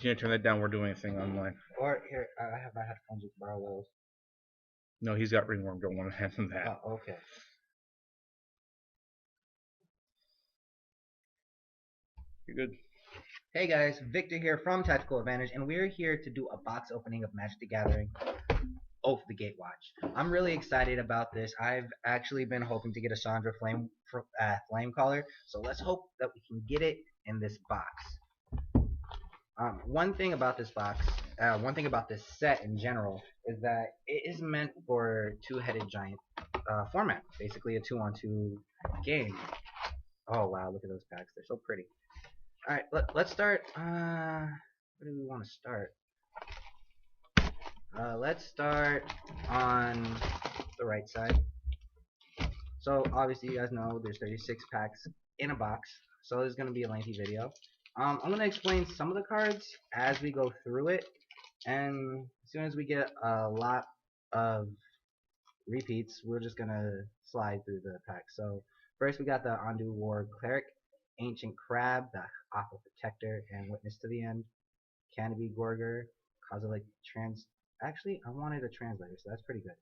Can you turn that down? We're doing a thing online. Or here, I have my headphones. You can borrow those. No, he's got ringworm. Don't want to hand him that. Oh, okay. You're good. Hey guys, Victor here from Tactical Advantage, and we're here to do a box opening of Magic the Gathering Oath the Gatewatch. I'm really excited about this. I've actually been hoping to get a Chandra Flame Caller, so let's hope that we can get it in this box. One thing about this set in general, is that it is meant for two-headed giant format, basically a 2-on-2 game. Oh wow, look at those packs, they're so pretty. Alright, let's start. Where do we want to start? Let's start on the right side. So obviously you guys know there's 36 packs in a box, so this is going to be a lengthy video. I'm going to explain some of the cards as we go through it, and as soon as we get a lot of repeats, we're just going to slide through the packs. So first we got the Ondu War Cleric, Ancient Crab, the Aqua Protector, and Witness to the End, Canopy Gorger, Kozilek Actually, I wanted a translator, so that's pretty good.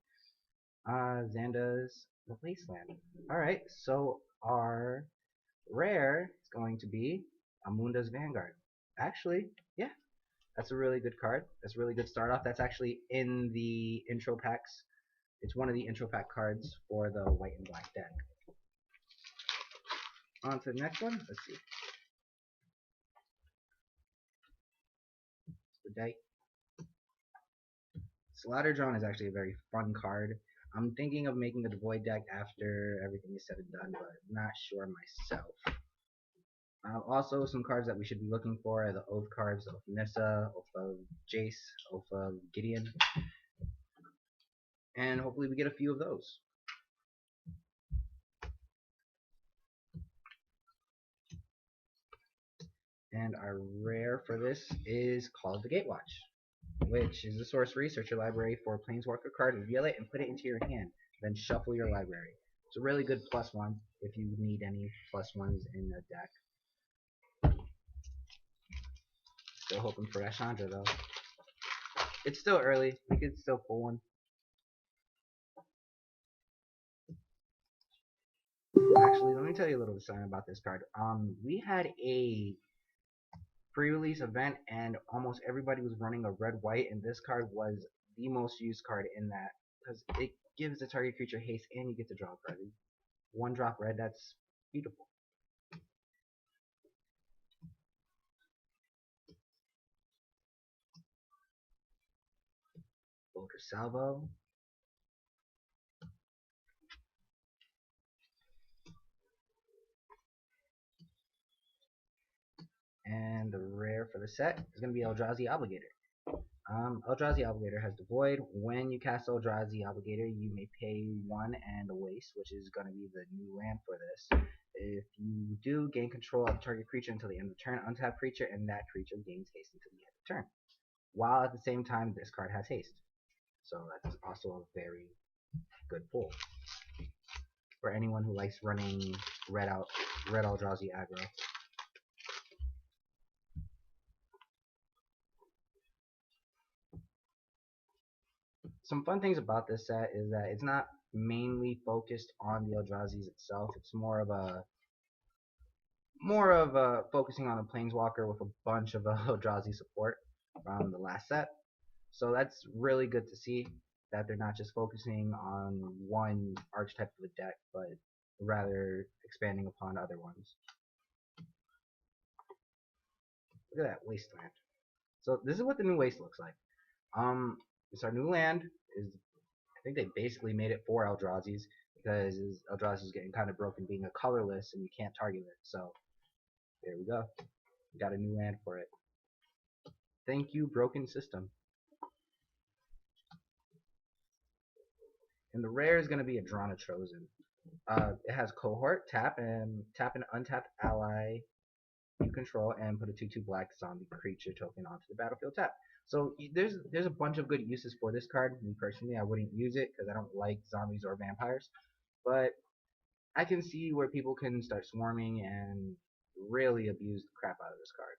Xanda's The Wasteland. Alright, so our rare is going to be Amunda's Vanguard. Actually, yeah, that's a really good card. That's a really good start off. That's actually in the intro packs. It's one of the intro pack cards for the white and black deck. On to the next one. Let's see. The die. Slaughter Drone is actually a very fun card. I'm thinking of making a Devoid deck after everything is said and done, but not sure myself. Also, some cards that we should be looking for are the Oath cards, Oath of Nissa, Oath of Jace, Oath of Gideon, and hopefully we get a few of those. And our rare for this is called the Gatewatch, which is a sorcery. Search your library for a Planeswalker card, reveal it, and put it into your hand. Then shuffle your library. It's a really good +1 if you need any +1s in the deck. Still hoping for that Chandra though. It's still early. We could still pull one. Actually, let me tell you a little something about this card. We had a pre-release event and almost everybody was running a red-white, and this card was the most used card in that because it gives the target creature haste and you get to draw a card. 1-drop red, that's beautiful. Bolter Salvo. And the rare for the set is going to be Eldrazi Obligator. Eldrazi Obligator has the Void. When you cast Eldrazi Obligator, you may pay 1 and a waste, which is going to be the new land for this. If you do, gain control of the target creature until the end of the turn, untap creature, and that creature gains haste until the end of the turn. While at the same time, this card has haste. So that's also a very good pull for anyone who likes running red Eldrazi aggro. Some fun things about this set is that it's not mainly focused on the Eldrazi's itself. It's more of a focusing on a Planeswalker with a bunch of Eldrazi support from the last set. So that's really good to see that they're not just focusing on one archetype of the deck, but rather expanding upon other ones. Look at that Wasteland. So this is what the new Waste looks like. It's our new land. I think they basically made it for Eldrazi's because Eldrazi is getting kind of broken being a colorless and you can't target it. So there we go. We got a new land for it. Thank you, broken system. And the rare is going to be a Drana Trozen. It has Cohort, tap an untapped ally you control, and put a 2/2 black zombie creature token onto the battlefield tap. So there's a bunch of good uses for this card. Me personally, I wouldn't use it because I don't like zombies or vampires, but I can see where people can start swarming and really abuse the crap out of this card.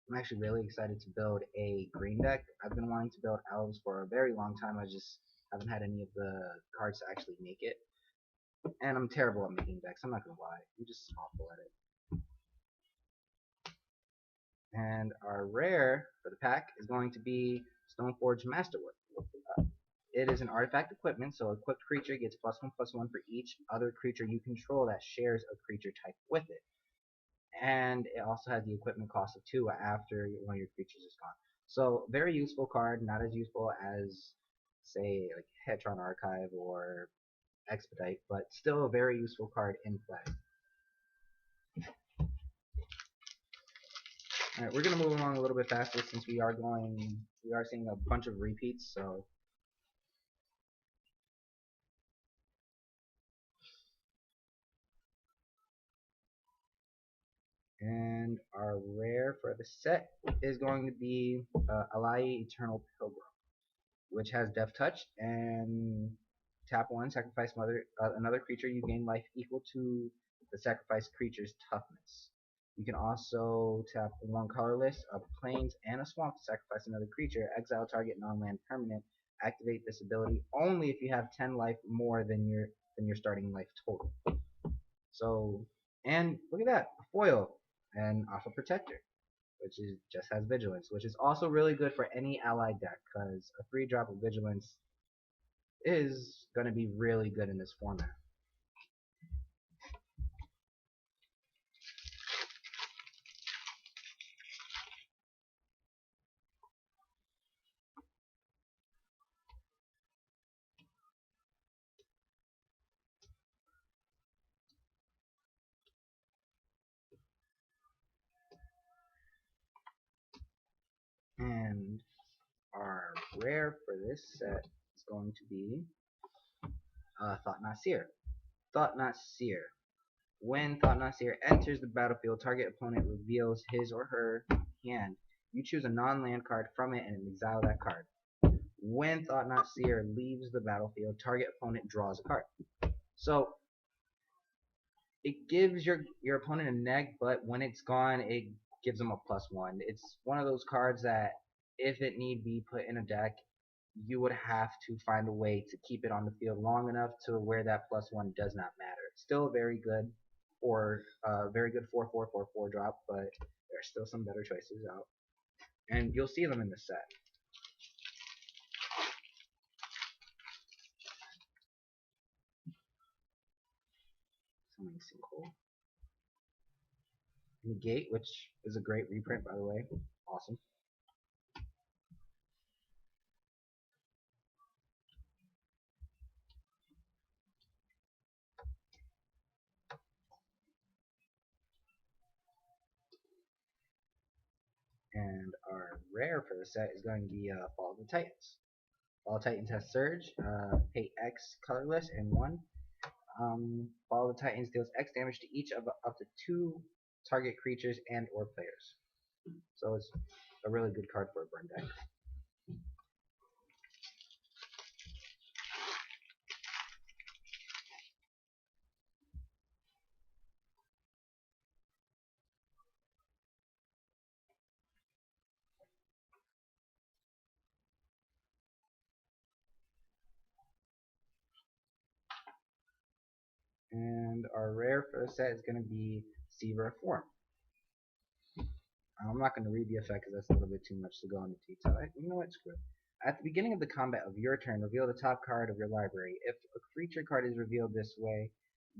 I'm actually really excited to build a green deck. I've been wanting to build elves for a very long time. I just haven't had any of the cards to actually make it. And I'm terrible at making decks, I'm not gonna lie. I'm just awful at it. And our rare for the pack is going to be Stoneforge Masterwork. It is an artifact equipment, so equipped creature gets +1/+1 for each other creature you control that shares a creature type with it. And it also has the equipment cost of 2 after one of your creatures is gone. So very useful card, not as useful as say like Hetron Archive or Expedite, but still a very useful card in play. Alright, we're gonna move along a little bit faster since we are seeing a bunch of repeats, so and our rare for the set is going to be Alai Eternal Pilgrim, which has Death Touch, and tap 1, sacrifice another creature, you gain life equal to the sacrificed creature's toughness. You can also tap 1 colorless, a plains, and a swamp to sacrifice another creature, exile target non-land permanent, activate this ability only if you have 10 life more than your starting life total. So, and look at that, a foil and Alpha Protector, which just has Vigilance, which is also really good for any allied deck, because a 3-drop of Vigilance is going to be really good in this format. And our rare for this set is going to be Thought-Knot Seer. Thought-Knot Seer. When Thought-Knot Seer enters the battlefield, target opponent reveals his or her hand. You choose a non-land card from it and exile that card. When Thought-Knot Seer leaves the battlefield, target opponent draws a card. So it gives your opponent a neg, but when it's gone, it gives them a +1. It's one of those cards that, if it need be put in a deck, you would have to find a way to keep it on the field long enough to where that +1 does not matter. Still very good, or very good 4/4/4/4 drop, but there are still some better choices out, and you'll see them in the set. Something cool. Negate, which is a great reprint, by the way. Awesome. And our rare for the set is going to be Fall of the Titans. Fall of the Titans has Surge, pay X colorless, and 1. Fall of the Titans deals X damage to each of up to 2 target creatures and or players. So it's a really good card for a burn deck. And our rare for the set is going to be Seaver of Form. I'm not going to read the effect because that's a little bit too much to go into detail. You know what? Screw it. At the beginning of the combat of your turn, reveal the top card of your library. If a creature card is revealed this way,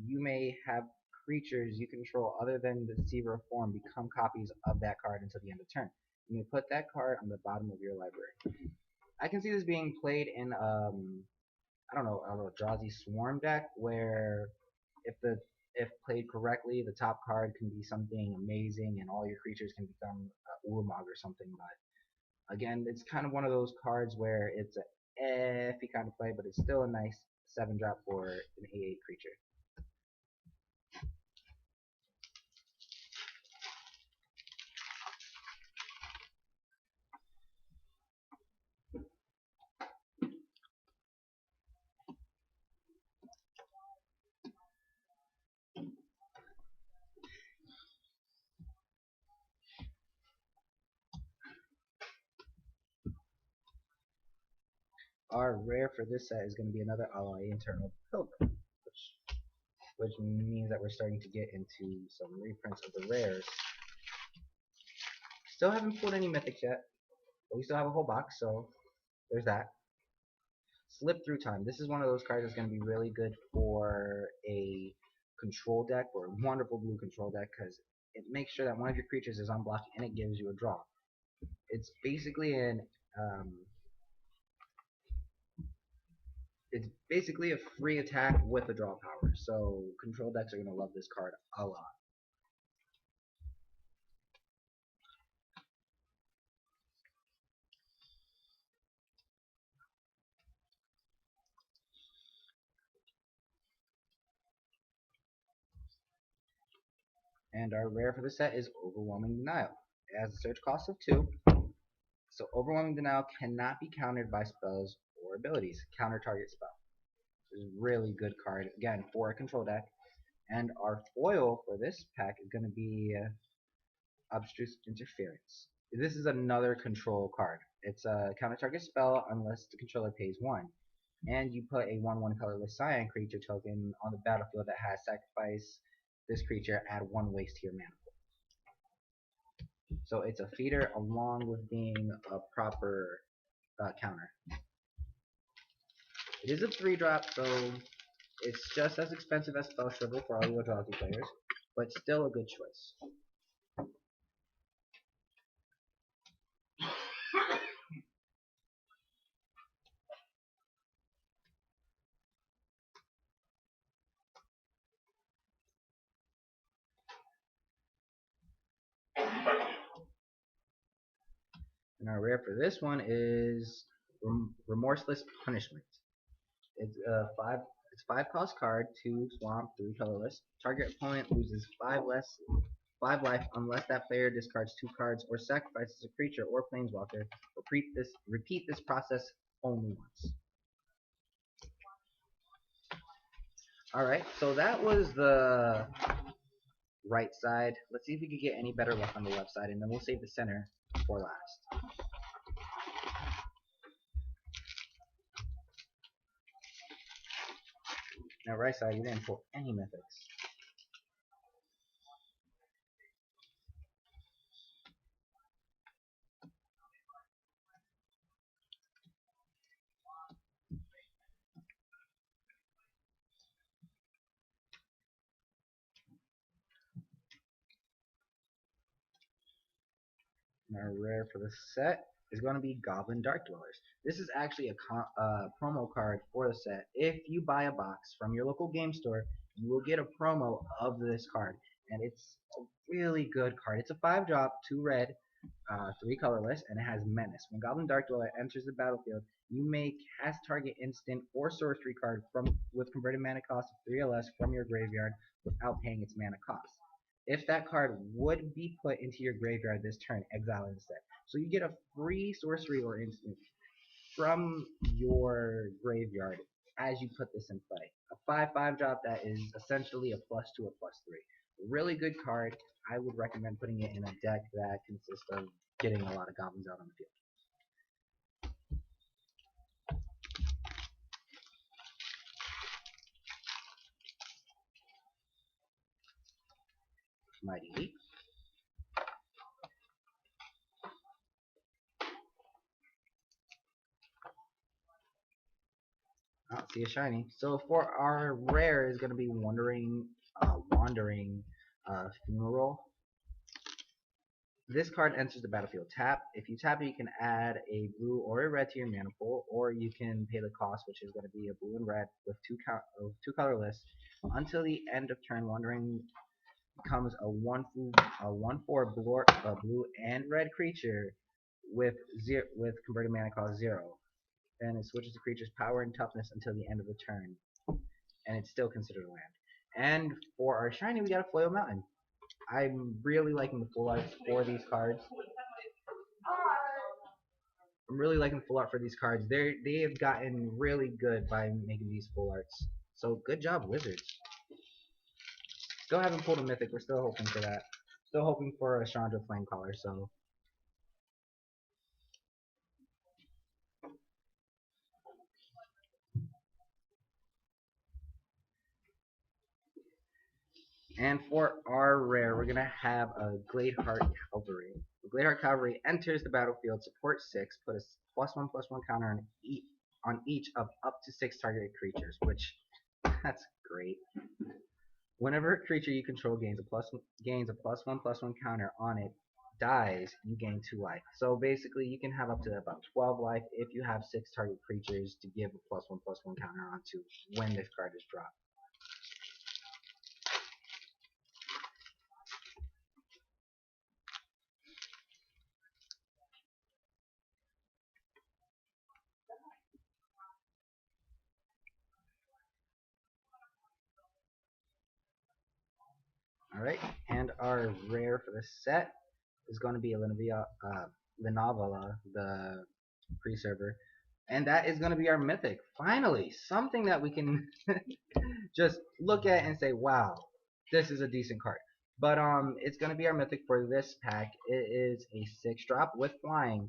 you may have creatures you control other than the Deceiver of Form become copies of that card until the end of turn. You may put that card on the bottom of your library. I can see this being played in I don't know, a Drowsy Swarm deck where if played correctly, the top card can be something amazing and all your creatures can become Ulamog or something. But again, it's kind of one of those cards where it's a iffy kind of play, but it's still a nice 7-drop for an 8/8 creature. our rare for this set is going to be another ally internal pilgrim, which means that we're starting to get into some reprints of the rares. Still haven't pulled any mythics yet, but we still have a whole box, so there's that. Slip Through Time. This is one of those cards that's going to be really good for a control deck, or a wonderful blue control deck, because it makes sure that one of your creatures is unblocked and it gives you a draw. It's basically a free attack with a draw power. So control decks are going to love this card a lot. And our rare for the set is Overwhelming Denial. It has a search cost of 2. So Overwhelming Denial cannot be countered by spells or abilities. Counter target spell. This is a really good card, again, for a control deck. And our foil for this pack is going to be Obstruse Interference. This is another control card. It's a counter target spell unless the controller pays 1. And you put a 1/1 colorless Cyan creature token on the battlefield that has sacrifice this creature, add 1 waste to your mana pool. So it's a feeder along with being a proper counter. It is a 3-drop, so it's just as expensive as Spell Shrivel for all your Eldrazi players, but still a good choice. And our rare for this one is Remorseless Punishment. It's a 5 cost card, 2 swamp, 3 colorless. Target opponent loses 5 life unless that player discards 2 cards or sacrifices a creature or planeswalker. Repeat this process only once. Alright, so that was the right side. Let's see if we can get any better luck on the left side, and then we'll save the center for last. Now right side, you didn't pull any mythics. And our rare for the set is going to be Goblin Dark Dwellers. This is actually a promo card for the set. If you buy a box from your local game store, you will get a promo of this card. And it's a really good card. It's a 5-drop, 2 red, 3 colorless, and it has Menace. When Goblin Dark Dweller enters the battlefield, you may cast target instant or sorcery card with converted mana cost of 3 or less from your graveyard without paying its mana cost. If that card would be put into your graveyard this turn, exile it instead. So you get a free sorcery or instant from your graveyard as you put this in play. A 5/5 drop that is essentially a +2 or +3. A really good card. I would recommend putting it in a deck that consists of getting a lot of goblins out on the field. Mighty Leap. Oh, see a shiny. So for our rare is going to be Wandering Funeral. This card enters the battlefield tap. If you tap it, you can add a blue or a red to your mana pool, or you can pay the cost, which is going to be a blue and red with two colorless. Until the end of turn, Wandering becomes a 1/4 blue and red creature with converted mana cost 0. Then it switches the creature's power and toughness until the end of the turn, and it's still considered a land. And for our shiny, we got a Flail Mountain. I'm really liking the full art for these cards. They have gotten really good by making these full arts. So good job, Wizards. Still haven't pulled a mythic. We're still hoping for that. Still hoping for a Chandra Flamecaller. So And for our rare, we're gonna have a Gladeheart Cavalry. The Gladeheart Cavalry enters the battlefield, support 6, put a +1/+1 counter on each of up to 6 targeted creatures, which that's great. Whenever a creature you control gains a +1/+1 counter on it dies, you gain 2 life. So basically, you can have up to about 12 life if you have 6 target creatures to give a +1/+1 counter onto when this card is dropped. Alright, and our rare for this set is going to be a Lenovola, the pre-server. And that is going to be our mythic. Finally, something that we can just look at and say, wow, this is a decent card. But it's going to be our mythic for this pack. It is a 6-drop with flying.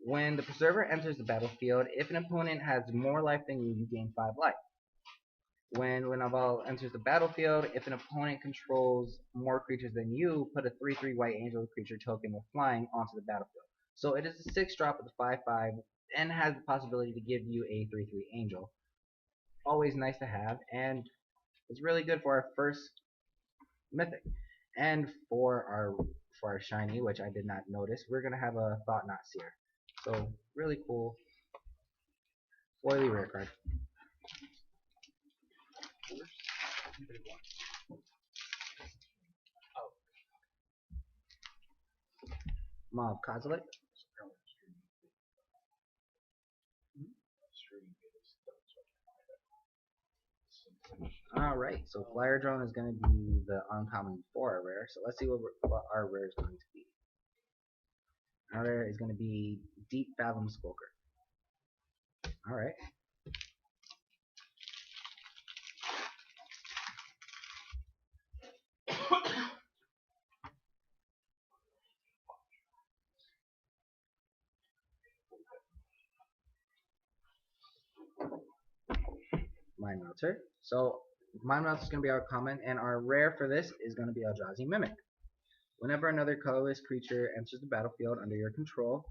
When the preserver enters the battlefield, if an opponent has more life than you, you gain 5 life. When Lenovola enters the battlefield, if an opponent controls more creatures than you, put a 3/3 white angel creature token with flying onto the battlefield. So it is a 6-drop with a 5/5 and has the possibility to give you a 3/3 angel. Always nice to have, and it's really good for our first mythic. And for our shiny, which I did not notice, we're gonna have a Thought-Knot Seer. So really cool foily rare card. Mob Kozilek. Alright, so Flyer Drone is going to be the uncommon for our rare. So let's see what our rare is going to be. Our rare is going to be Deep Fathom Skulker. Alright. Mind Melter. So Mind Melter is going to be our common, and our rare for this is going to be Eldrazi Mimic. Whenever another colorless creature enters the battlefield under your control,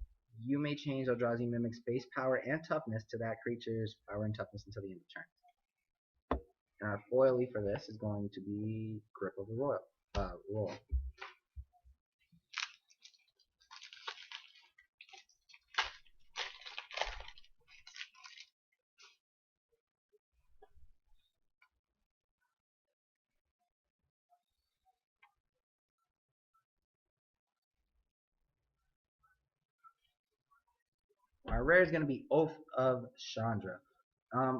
you may change Eldrazi Mimic's base power and toughness to that creature's power and toughness until the end of turn. And our foily for this is going to be Grip of the Roll. Our rare is going to be Oath of Chandra.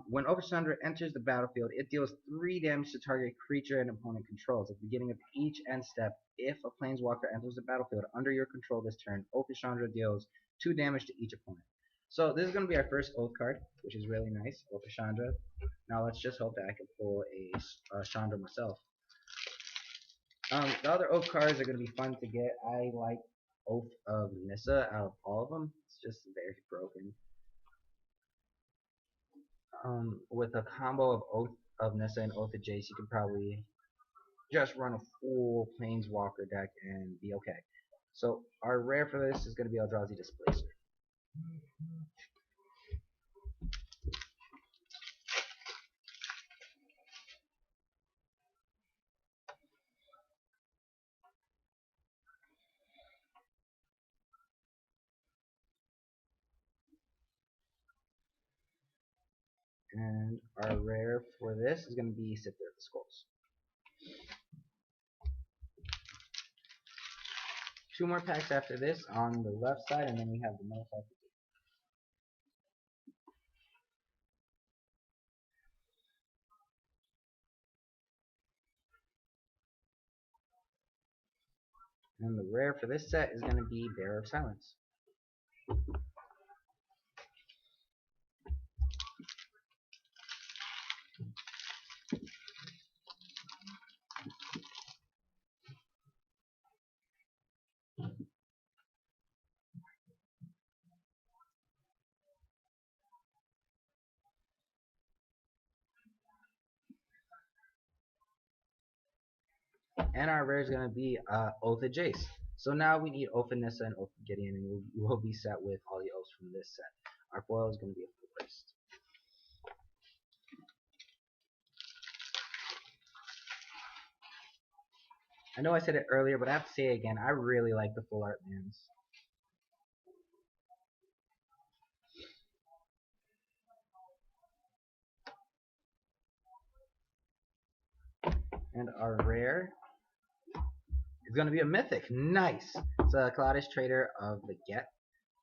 When Oath of Chandra enters the battlefield, it deals 3 damage to target creature and opponent controls. At the beginning of each end step, if a planeswalker enters the battlefield under your control this turn, Oath of Chandra deals 2 damage to each opponent. So this is going to be our first Oath card, which is really nice, Oath of Chandra. Now let's just hope that I can pull a Chandra myself. The other Oath cards are going to be fun to get. I like Oath of Nissa out of all of them. It's just very broken. With a combo of Oath of Nissa and Oath of Jace, you can probably just run a full Planeswalker deck and be okay. So our rare for this is going to be Eldrazi Displacer. And our rare for this is going to be Sifter of the Skulls. 2 more packs after this on the left side, and then we have the middle side. And the rare for this set is going to be Bearer of Silence. And our rare is going to be Oath of Jace. So now we need Oath of Nissa and Oath of Gideon, and we'll be set with all the oaths from this set. Our foil is going to be a forest. I know I said it earlier, but I have to say it again. I really like the full art lands. And our rare is going to be a mythic. Nice. It's a Cloudis Trader of the Get,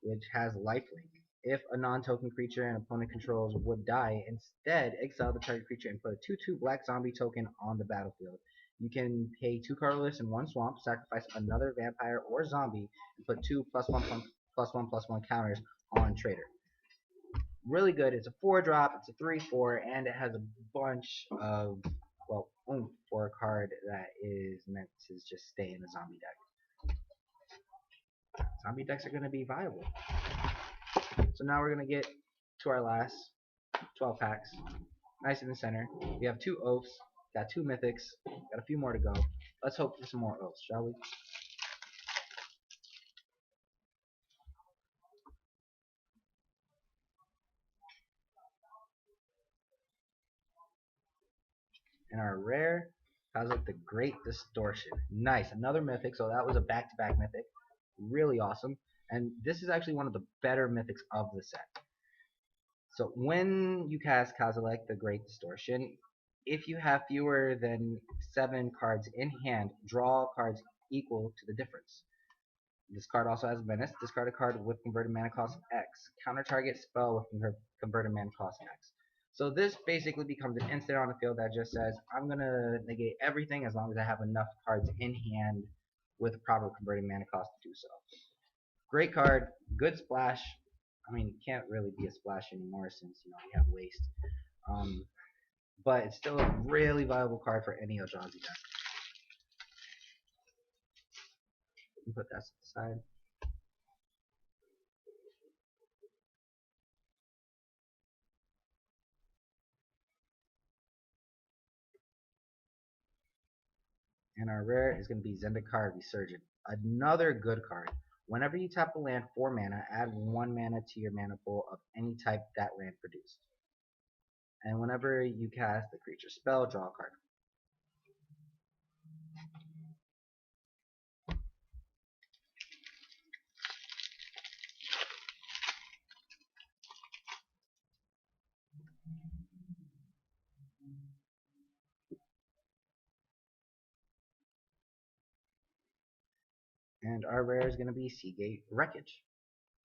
which has lifelink. If a non-token creature an opponent controls would die, instead exile the target creature and put a 2/2 black zombie token on the battlefield. You can pay 2 colorless and 1 swamp, sacrifice another vampire or zombie, and put 2 +1/+1/+1 counters on Trader. Really good. It's a 4-drop, it's a 3/4, and it has a bunch of, well, oomph for a card that is meant to just stay in the zombie deck. Zombie decks are going to be viable. So now we're going to get to our last 12 packs. Nice in the center. We have 2 oaths, got 2 mythics, got a few more to go. Let's hope for some more oaths, shall we? And our rare has like the Great Distortion. Nice, another mythic. So that was a back-to-back mythic. Really awesome. And this is actually one of the better mythics of the set. So when you cast Kozilek, the Great Distortion, if you have fewer than 7 cards in hand, draw cards equal to the difference. This card also has Menace. Discard a card with converted mana cost X. Counter target spell with converted mana cost X. So this basically becomes an instant on the field that just says, I'm going to negate everything as long as I have enough cards in hand with proper converted mana cost to do so. Great card, good splash. I mean, it can't really be a splash anymore since, you know, we have waste. But it's still a really viable card for any Eldrazi deck. Put that to the side. And our rare is going to be Zendikar Resurgent. Another good card. Whenever you tap a land for mana, add 1 mana to your mana pool of any type that land produced. And whenever you cast a creature spell, draw a card. And our rare is going to be Seagate Wreckage,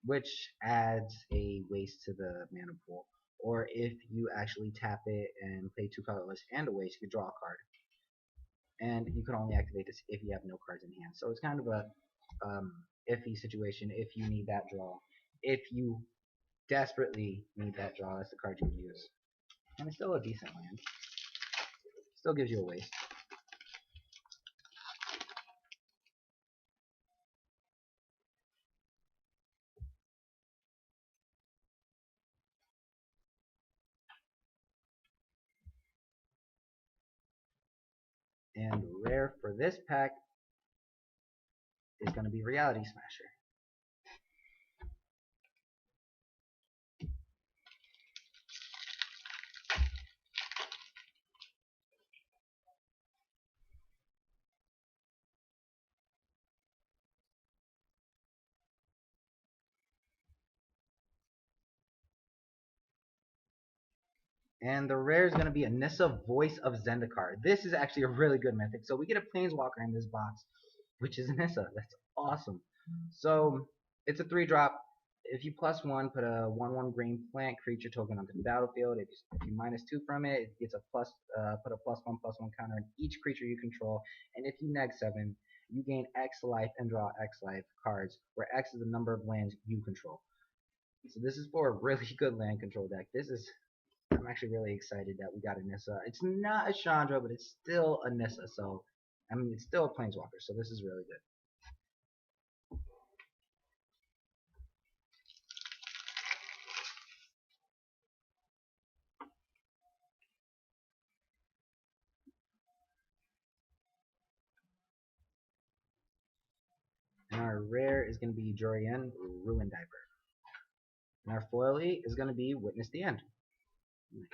which adds a waste to the mana pool. Or if you actually tap it and play 2 colorless and a waste, you can draw a card. And you can only activate this if you have no cards in hand. So it's kind of a iffy situation if you need that draw. If you desperately need that draw, that's the card you would use. And it's still a decent land. Still gives you a waste. And rare for this pack is going to be Reality Smasher. And the rare is going to be Anissa, Voice of Zendikar. This is actually a really good mythic. So we get a Planeswalker in this box, which is Anissa. That's awesome. So it's a 3-drop. If you +1, put a 1/1 green plant creature token onto the battlefield. If you -2 from it, it gets a put a +1/+1 counter on each creature you control. And if you -7, you gain X life and draw X life cards, where X is the number of lands you control. So this is for a really good land control deck. I'm actually really excited that we got Anissa. It's not a Chandra, but it's still Anissa. So, I mean, it's still a Planeswalker. So this is really good. And our rare is going to be Jorian, Ruin Diaper. And our foily is going to be Witness the End. Nice.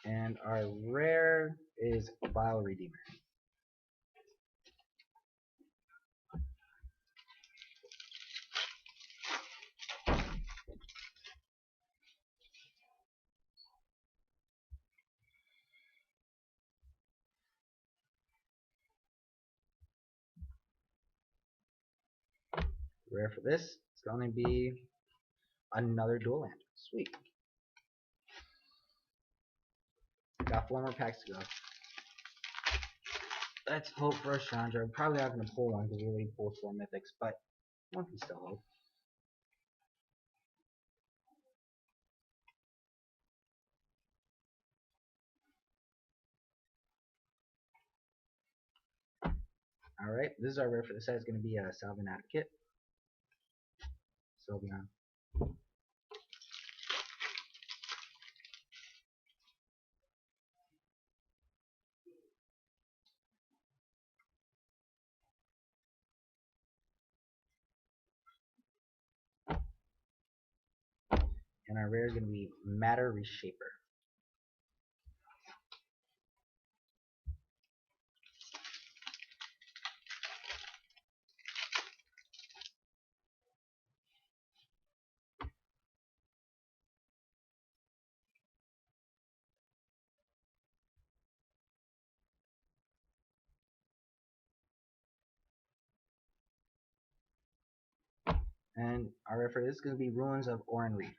And our rare is Vile Redeemer. Rare for this is going to be another dual land. Sweet. Got 4 more packs to go. Let's hope for a Chandra. Probably not going to pull one because we already pulled 4 mythics, but one can still hope. Alright, this is our rare for the set. It's going to be a Salvin Advocate. Sylveon. And our rare is going to be Matter Reshaper. And our rare for this is going to be Ruins of Oran Reef.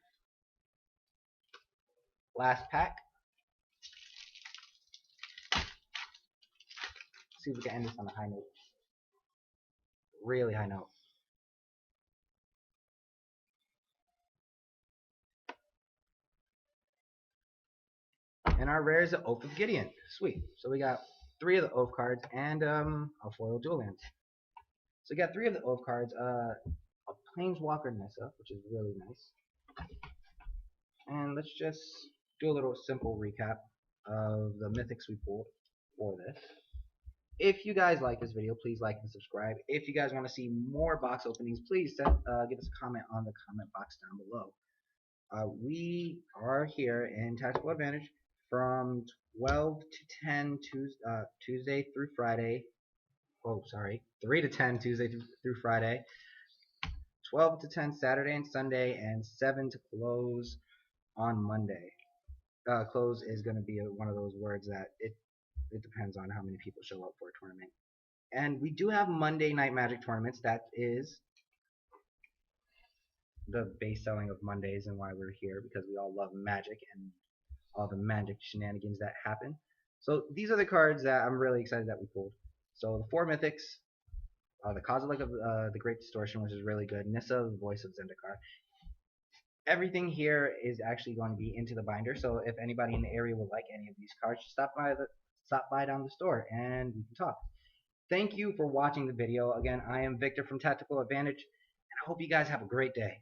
Last pack. See if we can end this on a high note. Really high note. And our rare is the Oath of Gideon. Sweet. So we got 3 of the Oath cards and a foil dual lands. So we got 3 of the Oath cards. A Planeswalker Nissa, which is really nice. And let's just do a little simple recap of the mythics we pulled for this. If you guys like this video, please like and subscribe. If you guys want to see more box openings, please give us a comment on the comment box down below. We are here in Tactical Advantage from 12 to 10 Tuesday through Friday. Oh, sorry, 3 to 10 Tuesday through Friday. 12 to 10 Saturday and Sunday, and 7 to close on Monday. Close is going to be one of those words that it depends on how many people show up for a tournament. And we do have Monday Night Magic tournaments. That is the base selling of Mondays and why we're here, because we all love Magic and all the Magic shenanigans that happen. So these are the cards that I'm really excited that we pulled. So the 4 mythics, the Kozilek of the Great Distortion, which is really good. Nissa, the Voice of Zendikar. Everything here is actually going to be into the binder. So if anybody in the area would like any of these cards, just stop by down the store and we can talk. Thank you for watching the video. Again, I am Victor from Tactical Advantage, and I hope you guys have a great day.